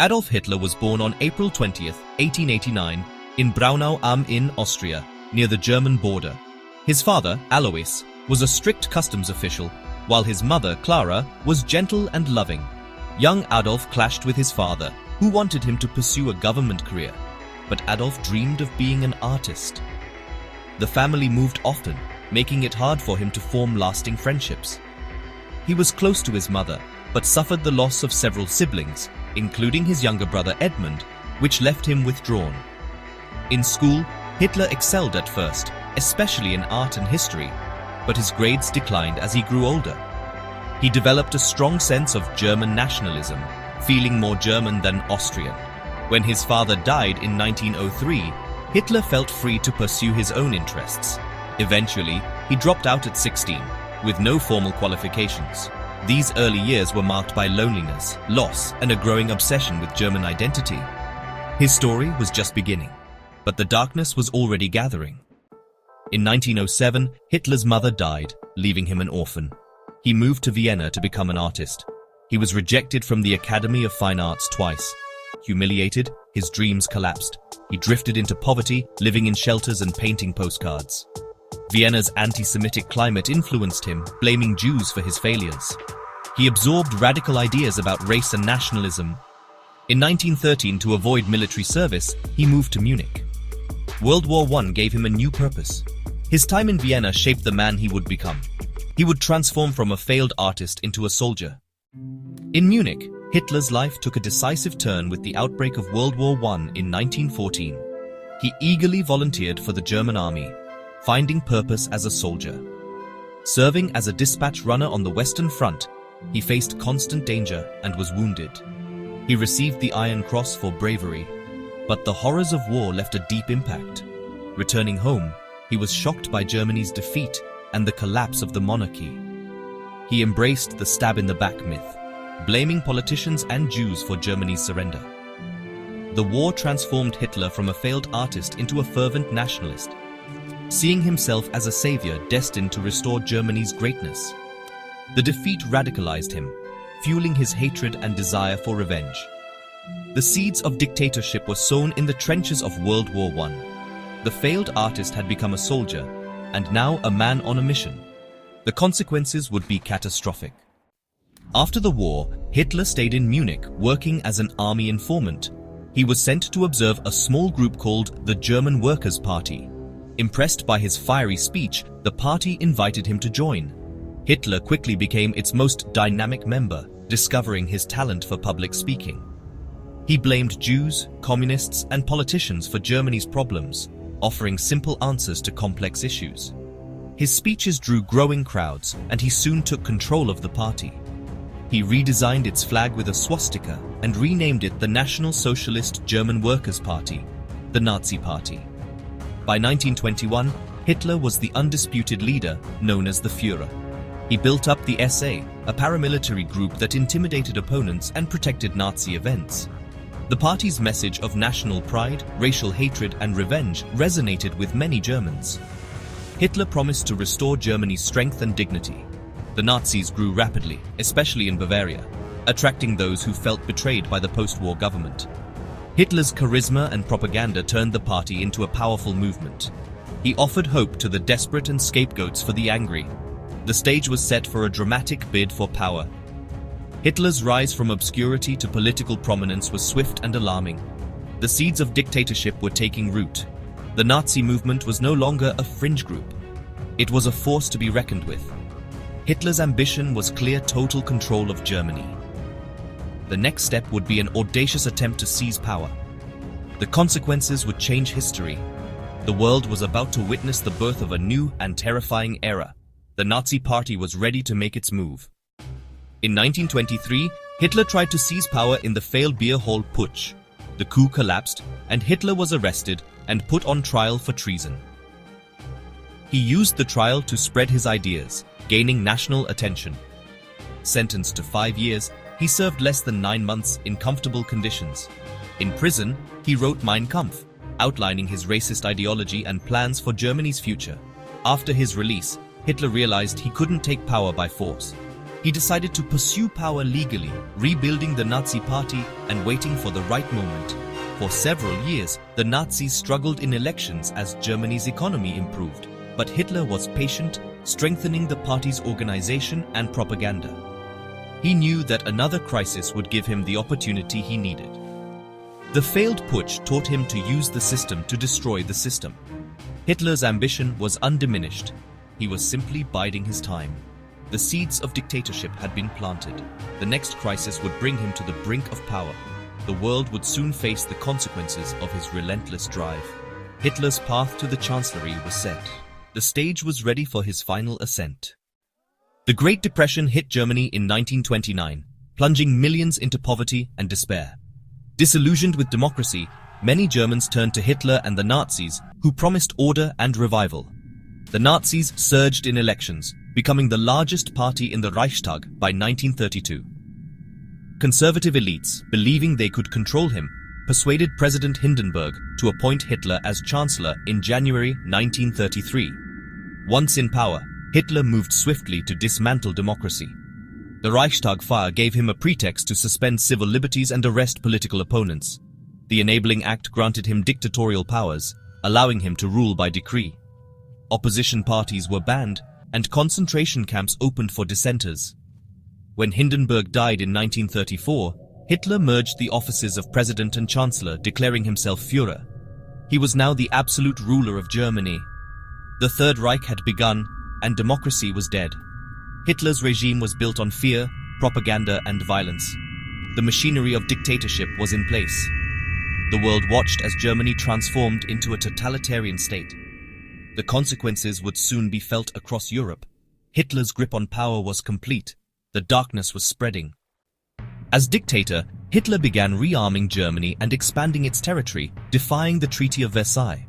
Adolf Hitler was born on April 20, 1889, in Braunau am Inn, Austria, near the German border. His father, Alois, was a strict customs official, while his mother, Clara, was gentle and loving. Young Adolf clashed with his father, who wanted him to pursue a government career, but Adolf dreamed of being an artist. The family moved often, making it hard for him to form lasting friendships. He was close to his mother, but suffered the loss of several siblings, including his younger brother Edmund, which left him withdrawn. In school, Hitler excelled at first, especially in art and history, but his grades declined as he grew older. He developed a strong sense of German nationalism, feeling more German than Austrian. When his father died in 1903, Hitler felt free to pursue his own interests. Eventually, he dropped out at 16, with no formal qualifications. These early years were marked by loneliness, loss, and a growing obsession with German identity. His story was just beginning, but the darkness was already gathering. In 1907, Hitler's mother died, leaving him an orphan. He moved to Vienna to become an artist. He was rejected from the Academy of Fine Arts twice. Humiliated, his dreams collapsed. He drifted into poverty, living in shelters and painting postcards. Vienna's anti-Semitic climate influenced him, blaming Jews for his failures. He absorbed radical ideas about race and nationalism. In 1913, to avoid military service, he moved to Munich. World War I gave him a new purpose. His time in Vienna shaped the man he would become. He would transform from a failed artist into a soldier. In Munich, Hitler's life took a decisive turn with the outbreak of World War I in 1914. He eagerly volunteered for the German army, finding purpose as a soldier. Serving as a dispatch runner on the Western Front, he faced constant danger and was wounded. He received the Iron Cross for bravery, but the horrors of war left a deep impact. Returning home, he was shocked by Germany's defeat and the collapse of the monarchy. He embraced the stab-in-the-back myth, blaming politicians and Jews for Germany's surrender. The war transformed Hitler from a failed artist into a fervent nationalist, seeing himself as a savior destined to restore Germany's greatness. The defeat radicalized him, fueling his hatred and desire for revenge. The seeds of dictatorship were sown in the trenches of World War I. The failed artist had become a soldier, and now a man on a mission. The consequences would be catastrophic. After the war, Hitler stayed in Munich, working as an army informant. He was sent to observe a small group called the German Workers' Party. Impressed by his fiery speech, the party invited him to join. Hitler quickly became its most dynamic member, discovering his talent for public speaking. He blamed Jews, communists, and politicians for Germany's problems, offering simple answers to complex issues. His speeches drew growing crowds, and he soon took control of the party. He redesigned its flag with a swastika and renamed it the National Socialist German Workers' Party, the Nazi Party. By 1921, Hitler was the undisputed leader, known as the Führer. He built up the SA, a paramilitary group that intimidated opponents and protected Nazi events. The party's message of national pride, racial hatred, and revenge resonated with many Germans. Hitler promised to restore Germany's strength and dignity. The Nazis grew rapidly, especially in Bavaria, attracting those who felt betrayed by the post-war government. Hitler's charisma and propaganda turned the party into a powerful movement. He offered hope to the desperate and scapegoats for the angry. The stage was set for a dramatic bid for power. Hitler's rise from obscurity to political prominence was swift and alarming. The seeds of dictatorship were taking root. The Nazi movement was no longer a fringe group. It was a force to be reckoned with. Hitler's ambition was clear total control of Germany. The next step would be an audacious attempt to seize power. The consequences would change history. The world was about to witness the birth of a new and terrifying era. The Nazi Party was ready to make its move. In 1923, Hitler tried to seize power in the failed beer hall putsch. The coup collapsed, and Hitler was arrested and put on trial for treason. He used the trial to spread his ideas, gaining national attention. Sentenced to 5 years, he served less than 9 months in comfortable conditions. In prison, he wrote Mein Kampf, outlining his racist ideology and plans for Germany's future. After his release, Hitler realized he couldn't take power by force. he decided to pursue power legally, rebuilding the Nazi party and waiting for the right moment. For several years, the Nazis struggled in elections as Germany's economy improved, but Hitler was patient, strengthening the party's organization and propaganda. He knew that another crisis would give him the opportunity he needed. The failed putsch taught him to use the system to destroy the system. Hitler's ambition was undiminished. He was simply biding his time. The seeds of dictatorship had been planted. The next crisis would bring him to the brink of power. The world would soon face the consequences of his relentless drive. Hitler's path to the Chancellery was set. The stage was ready for his final ascent. The Great Depression hit Germany in 1929, plunging millions into poverty and despair. Disillusioned with democracy, many Germans turned to Hitler and the Nazis, who promised order and revival. The Nazis surged in elections, becoming the largest party in the Reichstag by 1932. Conservative elites, believing they could control him, persuaded President Hindenburg to appoint Hitler as Chancellor in January 1933. Once in power, Hitler moved swiftly to dismantle democracy. The Reichstag fire gave him a pretext to suspend civil liberties and arrest political opponents. The Enabling Act granted him dictatorial powers, allowing him to rule by decree. Opposition parties were banned, and concentration camps opened for dissenters. When Hindenburg died in 1934, Hitler merged the offices of President and Chancellor, declaring himself Führer. He was now the absolute ruler of Germany. The Third Reich had begun, and democracy was dead. Hitler's regime was built on fear, propaganda, and violence. The machinery of dictatorship was in place. The world watched as Germany transformed into a totalitarian state. The consequences would soon be felt across Europe. Hitler's grip on power was complete. The darkness was spreading. As dictator, Hitler began rearming Germany and expanding its territory, defying the Treaty of Versailles.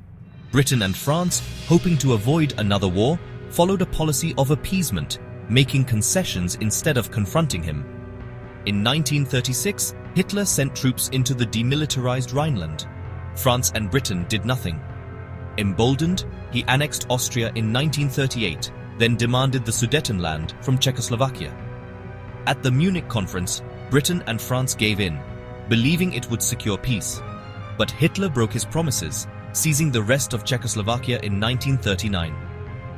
Britain and France, hoping to avoid another war, followed a policy of appeasement, making concessions instead of confronting him. In 1936, Hitler sent troops into the demilitarized Rhineland. France and Britain did nothing. Emboldened, he annexed Austria in 1938, then demanded the Sudetenland from Czechoslovakia. At the Munich conference, Britain and France gave in, believing it would secure peace. But Hitler broke his promises, seizing the rest of Czechoslovakia in 1939.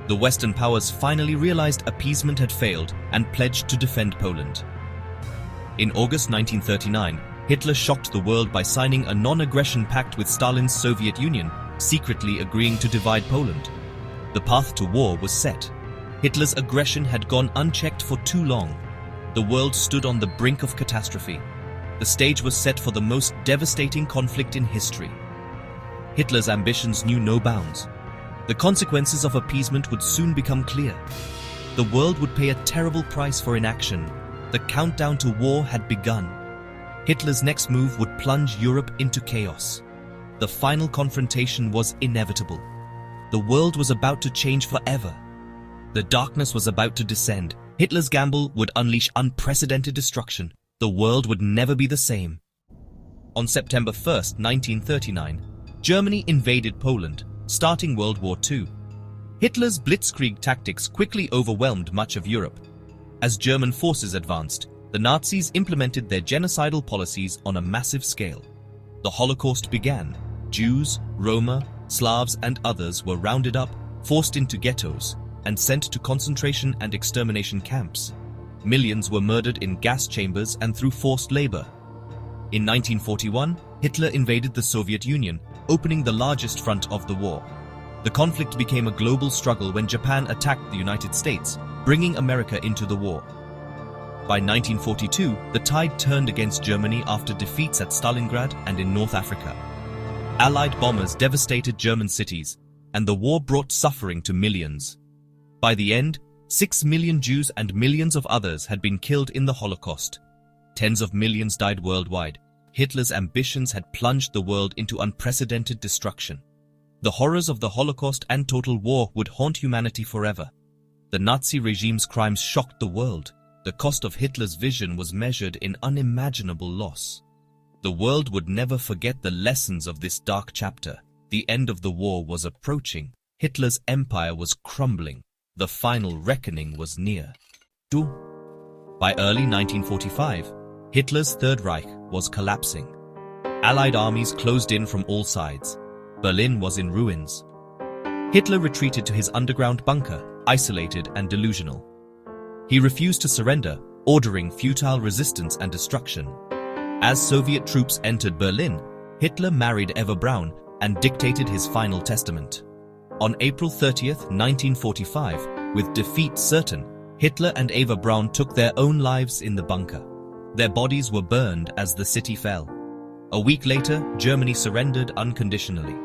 The Western powers finally realized appeasement had failed and pledged to defend Poland. In August 1939, Hitler shocked the world by signing a non-aggression pact with Stalin's Soviet Union, secretly agreeing to divide Poland. The path to war was set. Hitler's aggression had gone unchecked for too long. The world stood on the brink of catastrophe. The stage was set for the most devastating conflict in history. Hitler's ambitions knew no bounds. The consequences of appeasement would soon become clear. The world would pay a terrible price for inaction. The countdown to war had begun. Hitler's next move would plunge Europe into chaos. The final confrontation was inevitable. The world was about to change forever. The darkness was about to descend. Hitler's gamble would unleash unprecedented destruction. The world would never be the same. On September 1st, 1939, Germany invaded Poland, starting World War II. Hitler's blitzkrieg tactics quickly overwhelmed much of Europe. As German forces advanced, the Nazis implemented their genocidal policies on a massive scale. The Holocaust began. Jews, Roma, Slavs, and others were rounded up, forced into ghettos, and sent to concentration and extermination camps. Millions were murdered in gas chambers and through forced labor. In 1941, Hitler invaded the Soviet Union, opening the largest front of the war. The conflict became a global struggle when Japan attacked the United States, bringing America into the war. By 1942, the tide turned against Germany after defeats at Stalingrad and in North Africa. Allied bombers devastated German cities, and the war brought suffering to millions. By the end, 6 million Jews and millions of others had been killed in the Holocaust. Tens of millions died worldwide. Hitler's ambitions had plunged the world into unprecedented destruction. The horrors of the Holocaust and Total War would haunt humanity forever. The Nazi regime's crimes shocked the world. The cost of Hitler's vision was measured in unimaginable loss. The world would never forget the lessons of this dark chapter. The end of the war was approaching. Hitler's empire was crumbling. The final reckoning was near. By early 1945, Hitler's Third Reich was collapsing. Allied armies closed in from all sides. Berlin was in ruins. Hitler retreated to his underground bunker, isolated and delusional. He refused to surrender, ordering futile resistance and destruction. As Soviet troops entered Berlin, Hitler married Eva Braun and dictated his final testament. On April 30, 1945, with defeat certain, Hitler and Eva Braun took their own lives in the bunker. Their bodies were burned as the city fell. A week later, Germany surrendered unconditionally.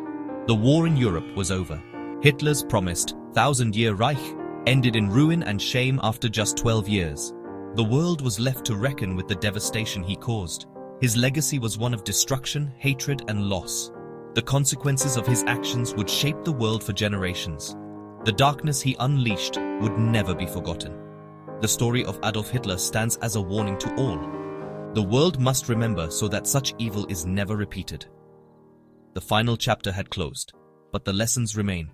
The war in Europe was over. Hitler's promised 1,000-year Reich ended in ruin and shame after just 12 years. The world was left to reckon with the devastation he caused. His legacy was one of destruction, hatred, and loss. The consequences of his actions would shape the world for generations. The darkness he unleashed would never be forgotten. The story of Adolf Hitler stands as a warning to all. The world must remember so that such evil is never repeated. The final chapter had closed, but the lessons remain.